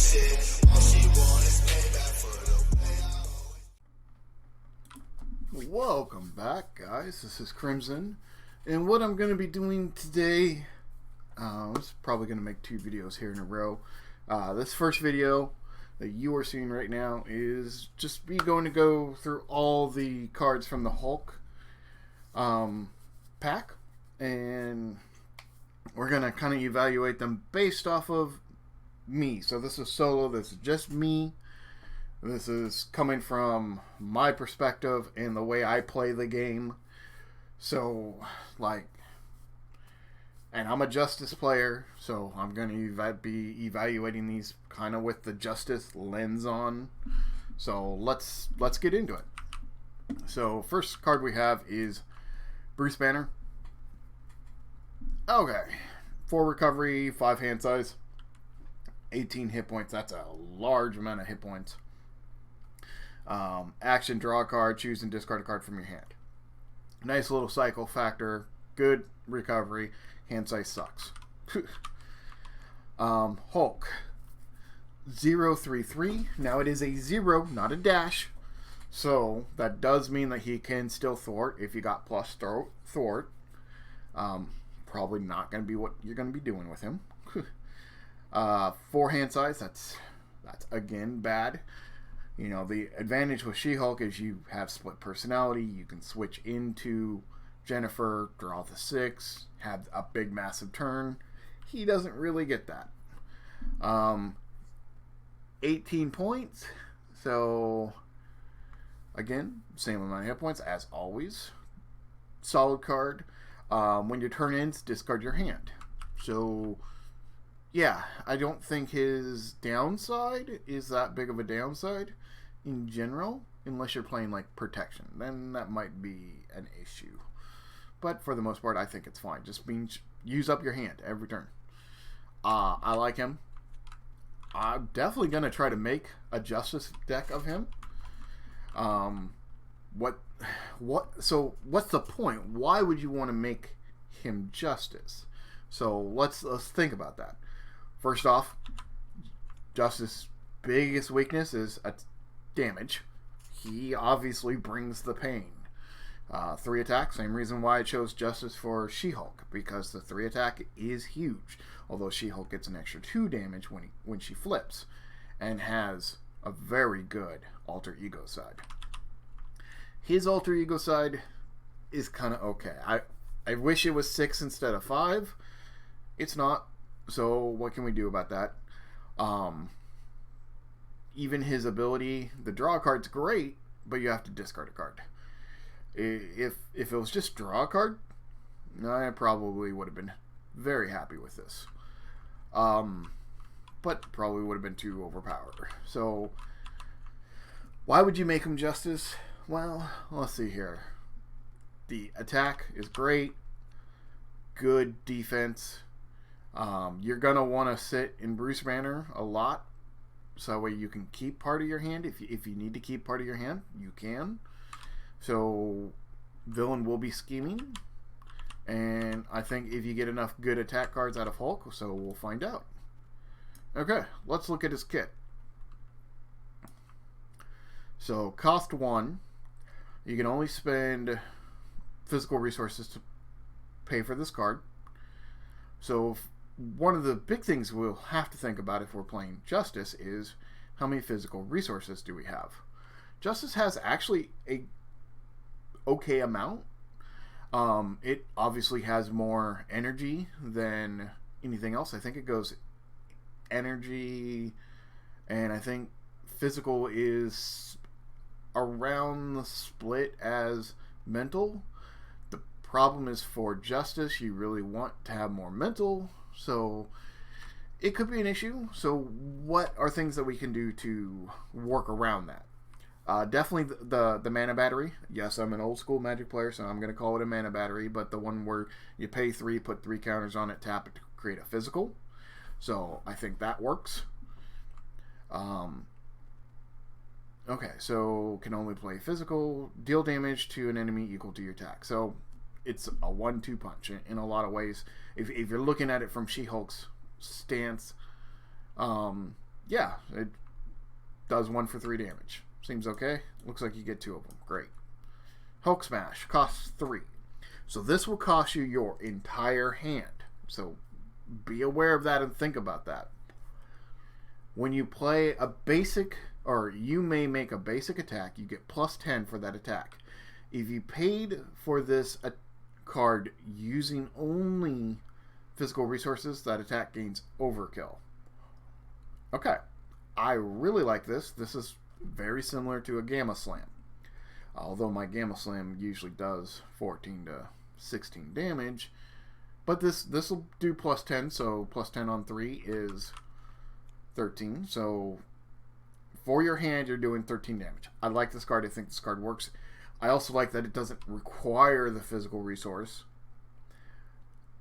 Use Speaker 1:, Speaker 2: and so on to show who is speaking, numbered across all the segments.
Speaker 1: shit. All she want is payback for the way I always.
Speaker 2: Welcome back, guys. This is Crimson, and what I'm going to be doing today, I was probably going to make 2 videos here in a row. This first video that you are seeing right now is just me going to go through all the cards from the Hulk pack, and we're going to kind of evaluate them based off of me. So this is solo, this is just me. This is coming from my perspective and the way I play the game. So, and I'm a Justice player, so I'm going to be evaluating these kind of with the Justice lens on. So let's get into it. So first card we have is Bruce Banner. Okay, 4 recovery, 5 hand size, 18 hit points. That's a large amount of hit points. Action, draw a card, choose and discard a card from your hand. Nice little cycle factor, good recovery. Hand size sucks. Hulk 033. Now it is a 0, not a dash. So that does mean that he can still thwart if you got plus thwart. Probably not going to be what you're going to be doing with him. 4 hand size. That's again bad. You know, the advantage with She-Hulk is you have split personality. You can switch into Jennifer, draw the 6, have a big massive turn. He doesn't really get that. 18 points. So again, same amount of hit points as always. Solid card. When your turn ends, discard your hand. So yeah, I don't think his downside is that big of a downside in general, unless you're playing like protection. Then that might be an issue. But for the most part, I think it's fine. Just use up your hand every turn. I like him. I'm definitely going to try to make a Justice deck of him. So what's the point? Why would you want to make him Justice? So let's think about that. First off, Justice's biggest weakness is damage. He obviously brings the pain. 3 attack, same reason why I chose Justice for She-Hulk, because the 3 attack is huge. Although She-Hulk gets an extra 2 damage when she flips, and has a very good alter ego side. His alter ego side is kind of okay. I wish it was 6 instead of 5. It's not. So what can we do about that? Even his ability, the draw card's great, but you have to discard a card. If it was just draw a card, I probably would have been very happy with this. But probably would have been too overpowered. So why would you make him Justice? Well, let's see here. The attack is great. Good defense. You're going to want to sit in Bruce Banner a lot. So that way you can keep part of your hand. If you need to keep part of your hand, you can. So villain will be scheming. And I think if you get enough good attack cards out of Hulk, so we'll find out. Okay, let's look at his kit. So cost 1. You can only spend physical resources to pay for this card. So one of the big things we'll have to think about if we're playing Justice is how many physical resources do we have? Justice has actually a okay amount. It obviously has more energy than anything else. I think it goes energy, and I think physical is around the split as mental. The problem is for Justice, you really want to have more mental, so it could be an issue. So what are things that we can do to work around that? Definitely the mana battery. Yes, I'm an old school Magic player, so I'm going to call it a mana battery, but the one where you pay 3, put 3 counters on it, tap it to create a physical. So I think that works. Okay, so can only play physical, deal damage to an enemy equal to your attack. So it's a 1-2 punch in a lot of ways. If you're looking at it from She-Hulk's stance, yeah, it does 1 for 3 damage. Seems okay. Looks like you get 2 of them. Great. Hulk Smash costs 3. So this will cost you your entire hand. So be aware of that and think about that. When you play a basic, or you may make a basic attack, you get plus 10 for that attack. If you paid for this card using only physical resources, that attack gains overkill. Okay. I really like this. This is very similar to a Gamma Slam. Although my Gamma Slam usually does 14 to 16 damage. But this will do plus 10, so plus 10 on 3 is 13. So for your hand, you're doing 13 damage. I like this card. I think this card works. I also like that it doesn't require the physical resource.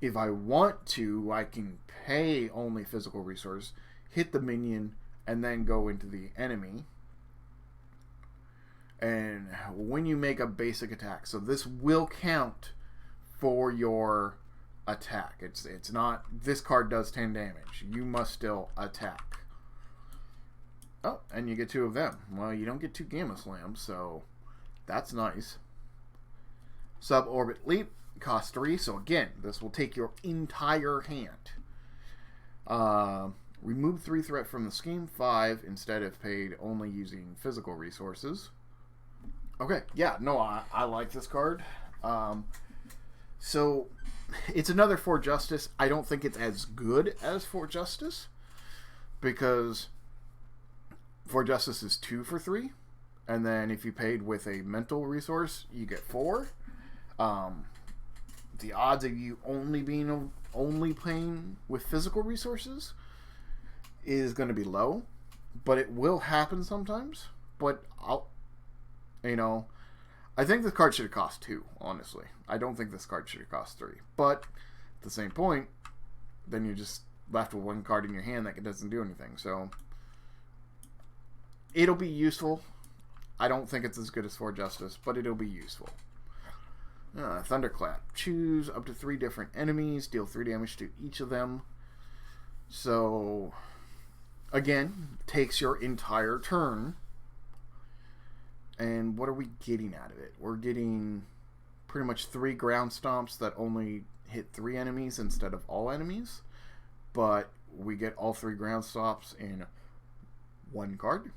Speaker 2: If I want to, I can pay only physical resource, hit the minion, and then go into the enemy. And when you make a basic attack, so this will count for your attack. It's not, this card does 10 damage. You must still attack. Oh, and you get 2 of them. Well, you don't get 2 Gamma Slams, so that's nice. Suborbit Leap costs 3, so again, this will take your entire hand. Remove 3 threat from the scheme, 5 instead of paid only using physical resources. Okay, yeah, no, I like this card. So it's another For Justice. I don't think it's as good as For Justice because For Justice is 2 for 3, and then if you paid with a mental resource, you get 4. The odds of you only playing with physical resources is going to be low, but it will happen sometimes. But I think this card should have cost 2, honestly. I don't think this card should have cost 3. But at the same point, then you're just left with 1 card in your hand that doesn't do anything. So it'll be useful. I don't think it's as good as For Justice, but it'll be useful. Thunderclap. Choose up to 3 different enemies. Deal 3 damage to each of them. So, again, takes your entire turn. And what are we getting out of it? We're getting pretty much 3 ground stomps that only hit 3 enemies instead of all enemies. But we get all 3 ground stomps in 1 card.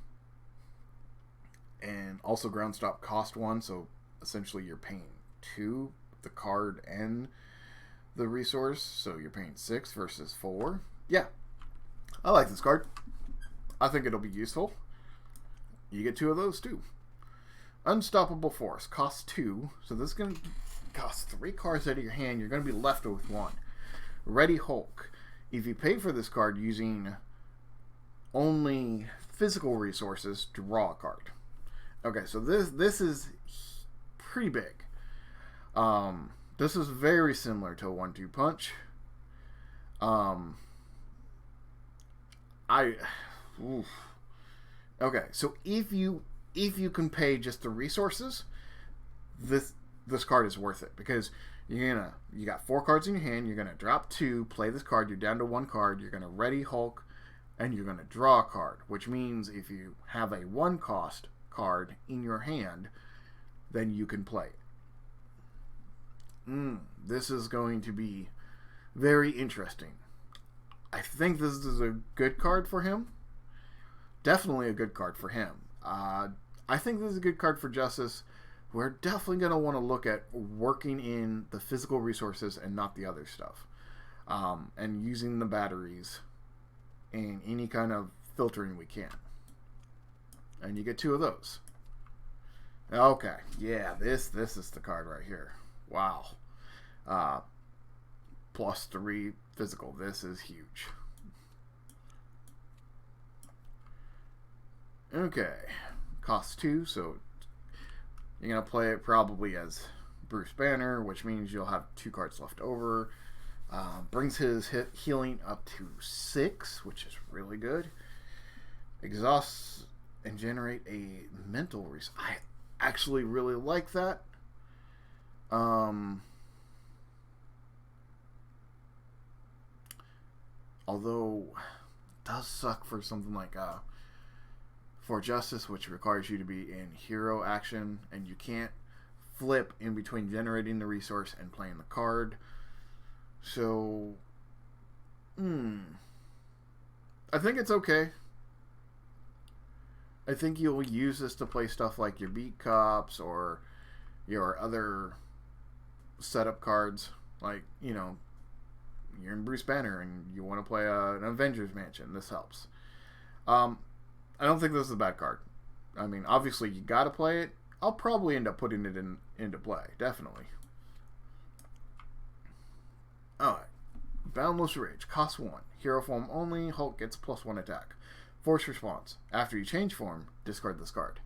Speaker 2: And also ground stomp cost 1, so essentially you're paying 2, the card and the resource. So you're paying 6 versus 4. Yeah, I like this card. I think it'll be useful. You get 2 of those too. Unstoppable Force costs 2, so this is going to cost 3 cards out of your hand. You're going to be left with 1. Ready Hulk. If you pay for this card using only physical resources, draw a card. Okay, so this is pretty big. This is very similar to a 1-2 punch. Okay, so if you can pay just the resources, this card is worth it because you got 4 cards in your hand. You're gonna drop 2, play this card. You're down to 1 card. You're gonna Ready Hulk, and you're gonna draw a card. Which means if you have a 1-cost card in your hand, then you can play. This is going to be very interesting. I think this is a good card for him. Definitely a good card for him. I think this is a good card for Justice. We're definitely going to want to look at working in the physical resources and not the other stuff. And using the batteries and any kind of filtering we can. And you get 2 of those. Okay, yeah, this is the card right here. Wow. Plus 3 physical. This is huge. Okay. Costs 2, so you're going to play it probably as Bruce Banner, which means you'll have 2 cards left over. Brings his healing up to 6, which is really good. Exhausts and generate a mental resource. I actually really like that. Although does suck for something like For Justice, which requires you to be in hero action, and you can't flip in between generating the resource and playing the card. So, I think it's okay. I think you'll use this to play stuff like your beat cops or your other setup cards. Like, you know, you're in Bruce Banner and you want to play an Avengers Mansion. This helps. I don't think this is a bad card. I mean, obviously you got to play it. I'll probably end up putting it into play. Definitely. Alright. Boundless Rage. Cost 1. Hero form only. Hulk gets +1 attack. Force response. After you change form, discard this card.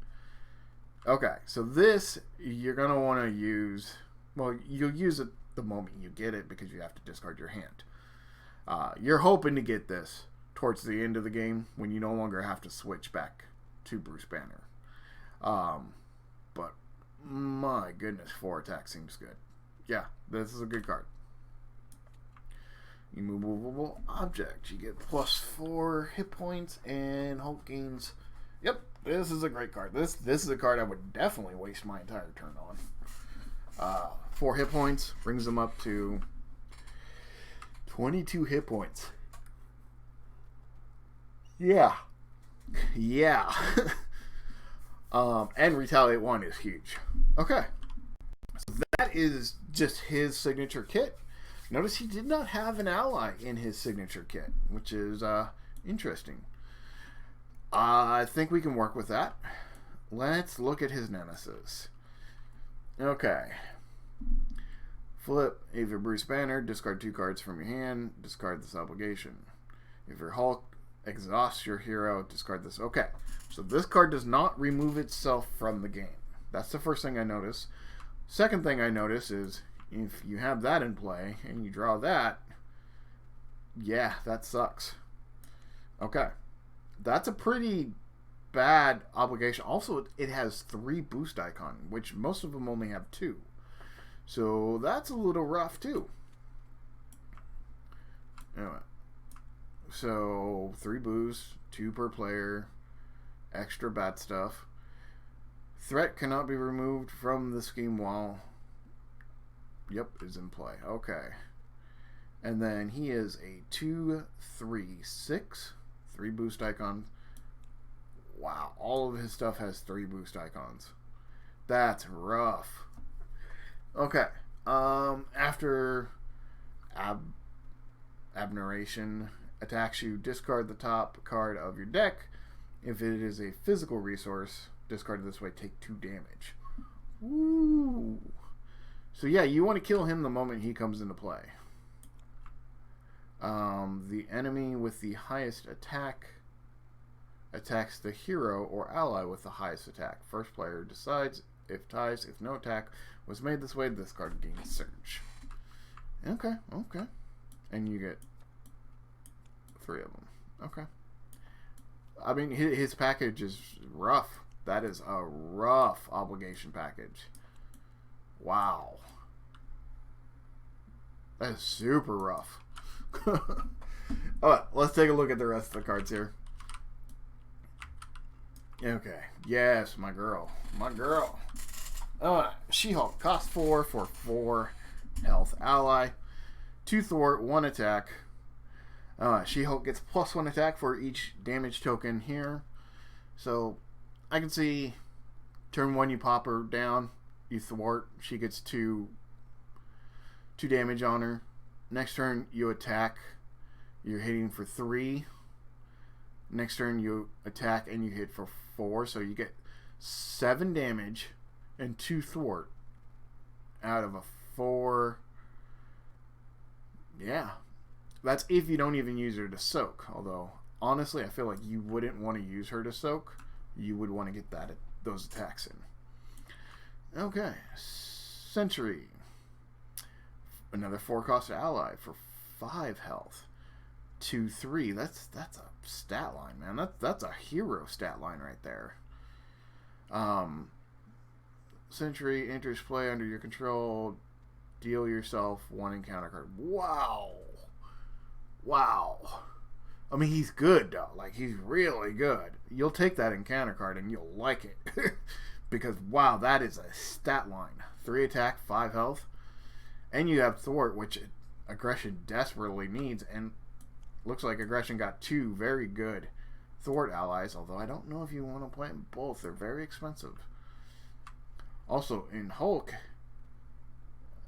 Speaker 2: Okay, so this you're going to want to use... Well, you'll use it the moment you get it because you have to discard your hand. You're hoping to get this towards the end of the game when you no longer have to switch back to Bruce Banner. But my goodness, 4 attack seems good. Yeah, this is a good card. Immovable object. You get +4 hit points and Hulk gains. Yep, this is a great card. This is a card I would definitely waste my entire turn on. 4 hit points brings them up to 22 hit points. Yeah. And Retaliate 1 is huge. Okay. So that is just his signature kit. Notice he did not have an ally in his signature kit, which is interesting. I think we can work with that. Let's look at his Nemesis. Okay. Flip. If you're Bruce Banner, discard 2 cards from your hand. Discard this obligation. If you're Hulk, exhaust your hero. Discard this. Okay. So this card does not remove itself from the game. That's the first thing I notice. Second thing I notice is if you have that in play and you draw that, yeah, that sucks. Okay. That's a pretty bad obligation. Also, it has 3 boost icon, which most of them only have 2. So that's a little rough too. Anyway. So 3 boosts, 2 per player, extra bad stuff. Threat cannot be removed from the scheme while is in play. Okay. And then he is a 2/3/6. 3 boost icons. Wow, all of his stuff has 3 boost icons. That's rough. Okay. After Abneration attacks you, discard the top card of your deck. If it is a physical resource, discarded this way, take 2 damage. Woo! So yeah, you want to kill him the moment he comes into play. The enemy with the highest attack attacks the hero or ally with the highest attack. First player decides if ties. If no attack was made this way, this card gains surge. Okay. And you get 3 of them. Okay. I mean, his package is rough. That is a rough obligation package. Wow. That is super rough. Alright, let's take a look at the rest of the cards here. Okay. Yes, my girl. Alright, She-Hulk. Cost 4 for 4 health ally. 2 thwart, 1 attack. She-Hulk gets +1 attack for each damage token here. So, I can see turn 1 you pop her down. You thwart. She gets 2 damage on her. Next turn you attack. You're hitting for 3. Next turn you attack and you hit for 4. So you get 7 damage and 2 thwart out of a 4. Yeah. That's if you don't even use her to soak. Although, honestly, I feel like you wouldn't want to use her to soak. You would want to get those attacks in. Okay. Sentry. Another 4-cost ally for 5 health. 2/3. That's a stat line, man. That's a hero stat line right there. Sentry enters play under your control. Deal yourself 1 encounter card. Wow. I mean, he's good, though. Like, he's really good. You'll take that encounter card and you'll like it. Because, wow, that is a stat line. 3 attack, 5 health. And you have Thwart, which Aggression desperately needs. And looks like Aggression got 2 very good Thwart allies. Although I don't know if you want to play them both. They're very expensive. Also, in Hulk,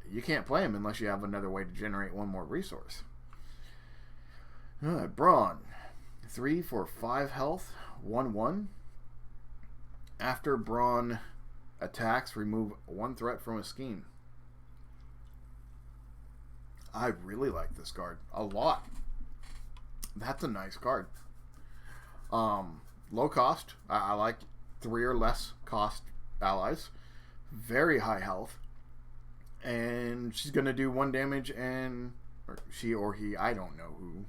Speaker 2: you can't play him unless you have another way to generate one more resource. Brawn. 3 for 5 health. 1/1. After Brawn attacks, remove 1 threat from a scheme. I really like this card. A lot. That's a nice card. Low cost. I like 3 or less cost allies. Very high health. And she's going to do 1 damage and... Or she or he, I don't know who.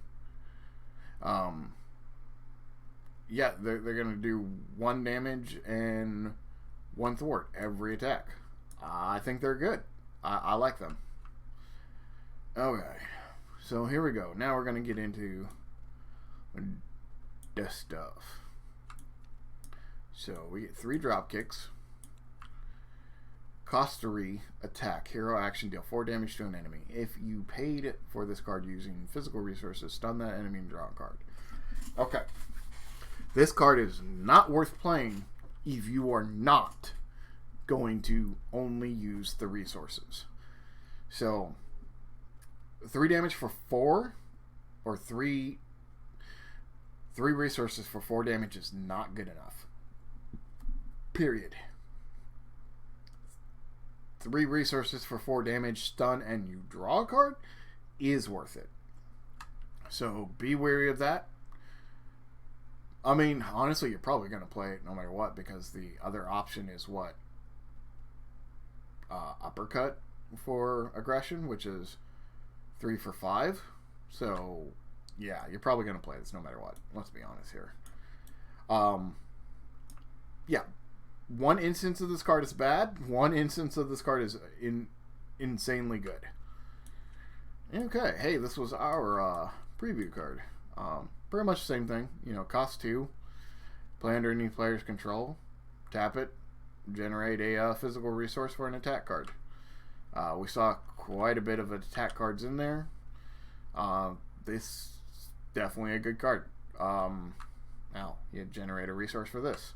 Speaker 2: Yeah, they're going to do 1 damage and 1 thwart every attack. I think they're good. I like them. Okay, so here we go. Now we're going to get into the stuff. So we get 3 drop kicks. Cost 3, attack, hero action, deal 4 damage to an enemy. If you paid for this card using physical resources, stun that enemy and draw a card. Okay. This card is not worth playing if you are not going to only use the resources. So, 3 damage for 4, or 3 resources for 4 damage is not good enough. Period. 3 resources for 4 damage, stun, and you draw a card is worth it. So be wary of that. I mean, honestly, you're probably going to play it no matter what, because the other option is what? Uppercut for aggression, which is 3 for 5. So, yeah, you're probably going to play this no matter what. Let's be honest here. Yeah. 1 instance of this card is bad. 1 instance of this card is insanely good. Okay, hey, this was our preview card. Pretty much the same thing. You know, cost 2. Play underneath player's control. Tap it. Generate a physical resource for an attack card. We saw quite a bit of attack cards in there. This is definitely a good card. Now, you generate a resource for this.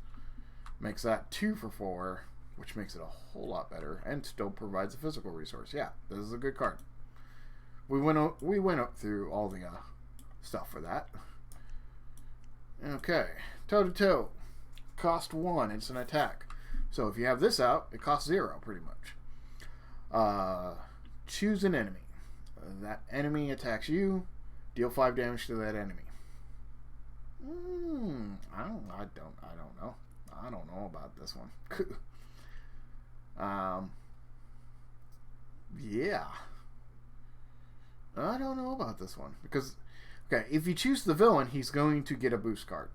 Speaker 2: Makes that 2 for 4, which makes it a whole lot better, and still provides a physical resource. Yeah, this is a good card. We went up through all the stuff for that. Okay, toe to toe, cost 1. It's an attack. So if you have this out, it costs 0 pretty much. Choose an enemy. That enemy attacks you. Deal 5 damage to that enemy. I don't know. I don't know about this one. Yeah. I don't know about this one. Because, okay, if you choose the villain, he's going to get a boost card.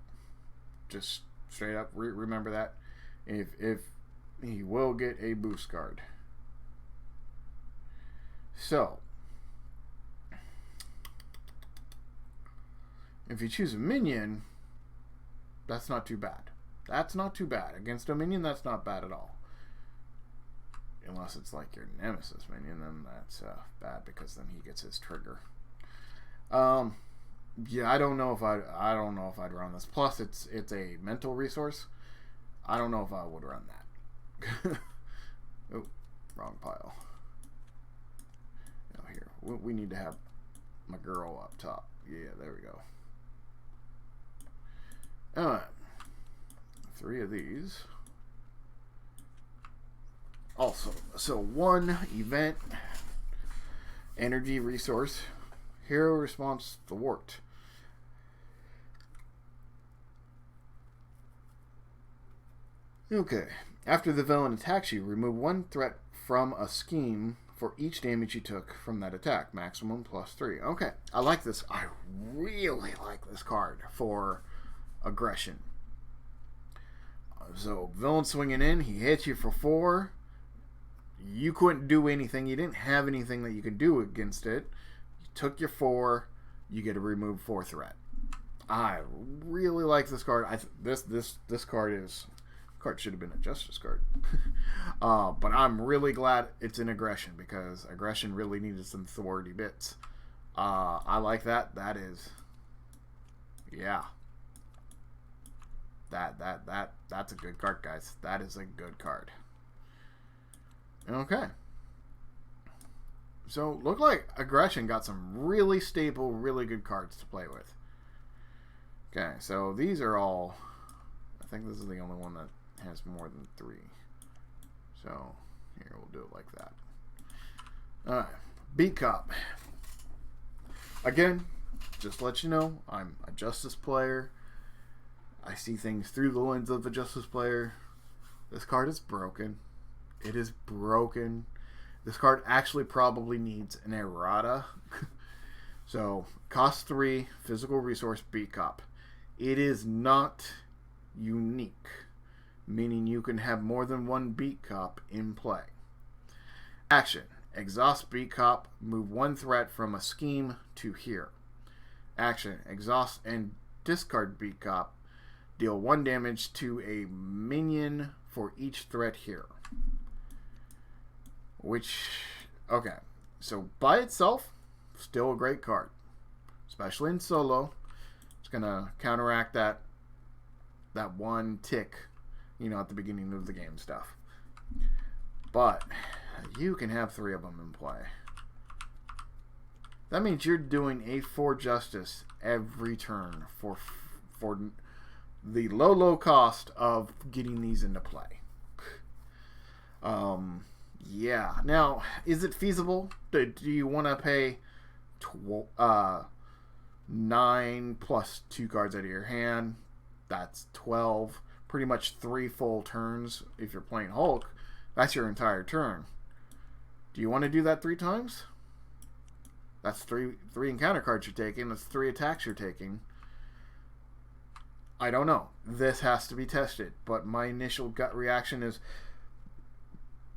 Speaker 2: Just straight up, remember that. If he will get a boost card. So, if you choose a minion, that's not too bad. That's not too bad. Against a minion, that's not bad at all. Unless it's like your Nemesis minion, then that's bad, because then he gets his trigger. Yeah, I don't know if I'd run this. Plus, it's a mental resource. I don't know if I would run that. Oh, wrong pile. Now here, we need to have my girl up top. Yeah, there we go. All right. 3 of these. Also, so 1 event, energy resource, hero response thwart. Okay, after the villain attacks you, remove 1 threat from a scheme for each damage you took from that attack, maximum +3. Okay, I like this. I really like this card for aggression. So, villain swinging in, he hits you for 4. You couldn't do anything. You didn't have anything that you could do against it. You took your 4. You get to remove 4 threat. I really like this card. This card should have been a Justice card. But I'm really glad it's in Aggression, because Aggression really needed some authority bits. I like that. That is, yeah. That's a good card, guys. That is a good card. Okay. So, look like Aggression got some really stable, really good cards to play with. Okay, so these are all... I think this is the only one that has more than 3. So, here, we'll do it like that. Alright, Beat Cop. Again, just to let you know, I'm a Justice player. I see things through the lens of a Justice player. This card is broken. It is broken. This card actually probably needs an errata. So, cost 3, physical resource, Beat Cop. It is not unique, meaning you can have more than one Beat Cop in play. Action. Exhaust Beat Cop. Move 1 threat from a scheme to here. Action. Exhaust and discard Beat Cop. Deal 1 damage to a minion for each threat here. Which, okay. So, by itself, still a great card. Especially in solo. It's going to counteract that one tick, at the beginning of the game stuff. But you can have 3 of them in play. That means you're doing a 4 Justice every turn for the low cost of getting these into play. Yeah. Now, is it feasible? Do you want to pay 9 plus 2 cards out of your hand? That's 12. Pretty much 3 full turns. If you're playing Hulk, that's your entire turn. Do you want to do that 3 times? That's 3 encounter cards you're taking. That's 3 attacks you're taking. I don't know. This has to be tested. But my initial gut reaction is,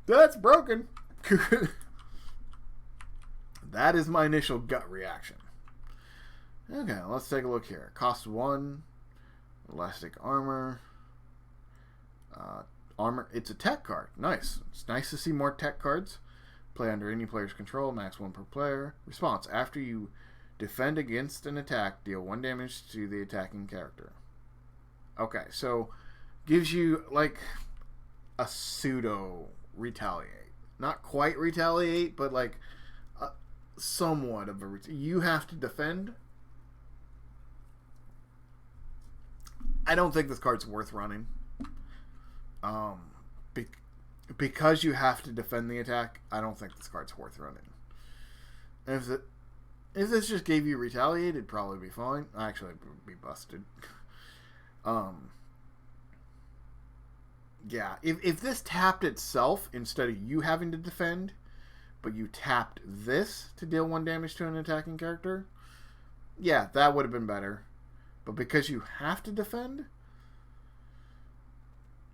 Speaker 2: that's broken. That is my initial gut reaction. Okay, let's take a look here. Cost 1. Elastic armor. Armor. It's a tech card. Nice. It's nice to see more tech cards. Play under any player's control. Max 1 per player. Response. After you defend against an attack, deal 1 damage to the attacking character. Okay, so gives you like a pseudo retaliate. Not quite retaliate, but like somewhat of a you have to defend. I don't think this card's worth running. Because you have to defend the attack, I don't think this card's worth running. If this just gave you retaliate, it'd probably be fine. Actually, it would be busted. Yeah, if this tapped itself instead of you having to defend, but you tapped this to deal 1 damage to an attacking character, yeah, that would have been better. But because you have to defend,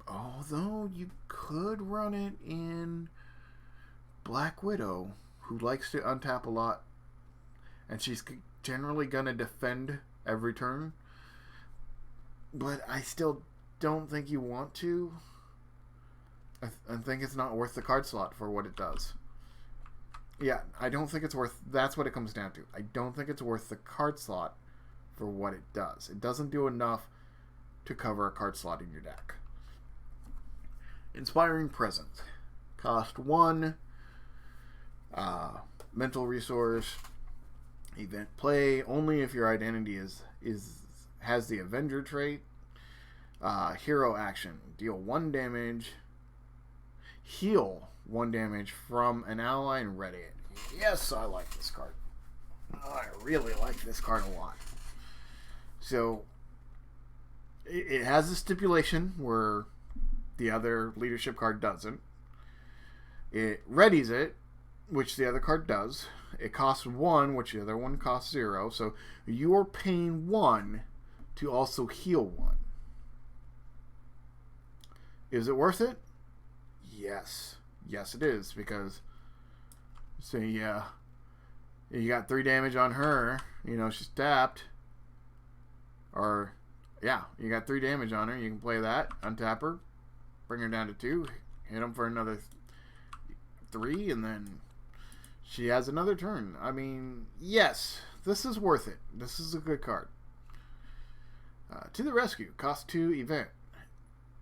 Speaker 2: although you could run it in Black Widow, who likes to untap a lot, and she's generally going to defend every turn, but I still don't think you want to. I think it's not worth the card slot for what it does. Yeah, I don't think it's worth... That's what it comes down to. I don't think it's worth the card slot for what it does. It doesn't do enough to cover a card slot in your deck. Inspiring Presence. Cost 1. Mental resource. Event play only if your identity has the Avenger trait. Hero action. Deal 1 damage. Heal 1 damage from an ally and ready it. Yes, I like this card. I really like this card a lot. So, it has a stipulation where the other leadership card doesn't. It readies it, which the other card does. It costs 1, which the other one costs 0. So, you're paying 1 to also heal 1. Is it worth it? Yes. Yes, it is, because say you got 3 damage on her, she's tapped, Or, yeah, you got 3 damage on her. You can play that, untap her, bring her down to 2, hit him for another 3, and then she has another turn. I mean, yes, this is worth it. This is a good card. To the rescue, cost 2 event.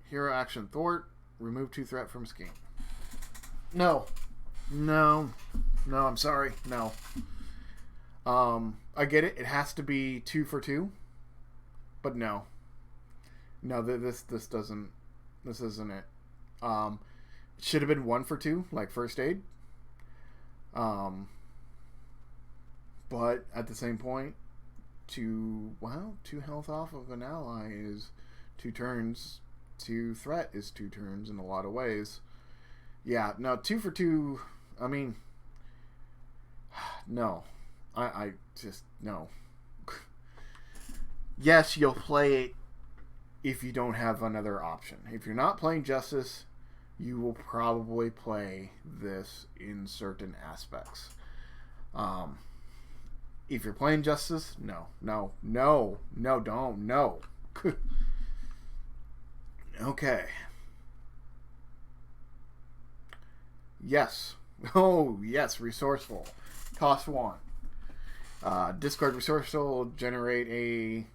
Speaker 2: Hero action thwart, remove 2 threat from scheme. No, I'm sorry, no. I get it. It has to be 2 for 2, but no, this doesn't. This isn't it. It should have been 1 for 2, like first aid. But at the same point, 2 health off of an ally is 2 turns. 2 threat is 2 turns in a lot of ways. Yeah, no, 2 for 2. I mean, no. I just, no. Yes, you'll play it if you don't have another option. If you're not playing Justice, you will probably play this in certain aspects. If you're playing Justice, no, don't. Okay. Yes. Oh, yes, Resourceful. Cost 1. Discard Resourceful, generate a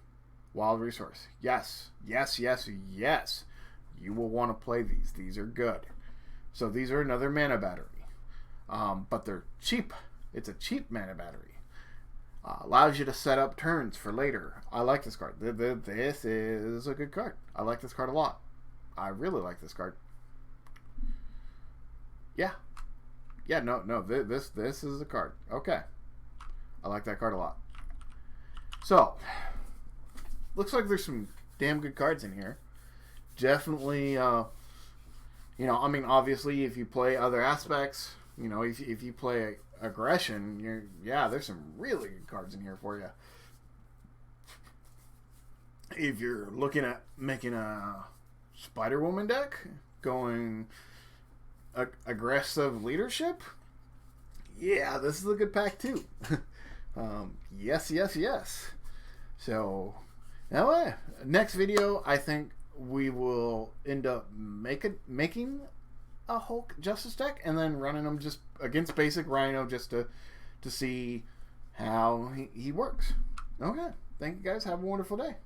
Speaker 2: wild resource. Yes. You will want to play these. These are good. So these are another mana battery. But they're cheap. It's a cheap mana battery. Allows you to set up turns for later. I like this card. This is a good card. I like this card a lot. I really like this card. Yeah. No. This is a card. Okay. I like that card a lot. So, looks like there's some damn good cards in here. Definitely, I mean, obviously, if you play other aspects, if you play aggression, there's some really good cards in here for you. If you're looking at making a Spider-Woman deck, going aggressive leadership, yeah, this is a good pack too. Yes. So, anyway, next video, I think we will end up making a Hulk Justice deck and then running them just against basic Rhino just to see how he works. Okay, thank you guys. Have a wonderful day.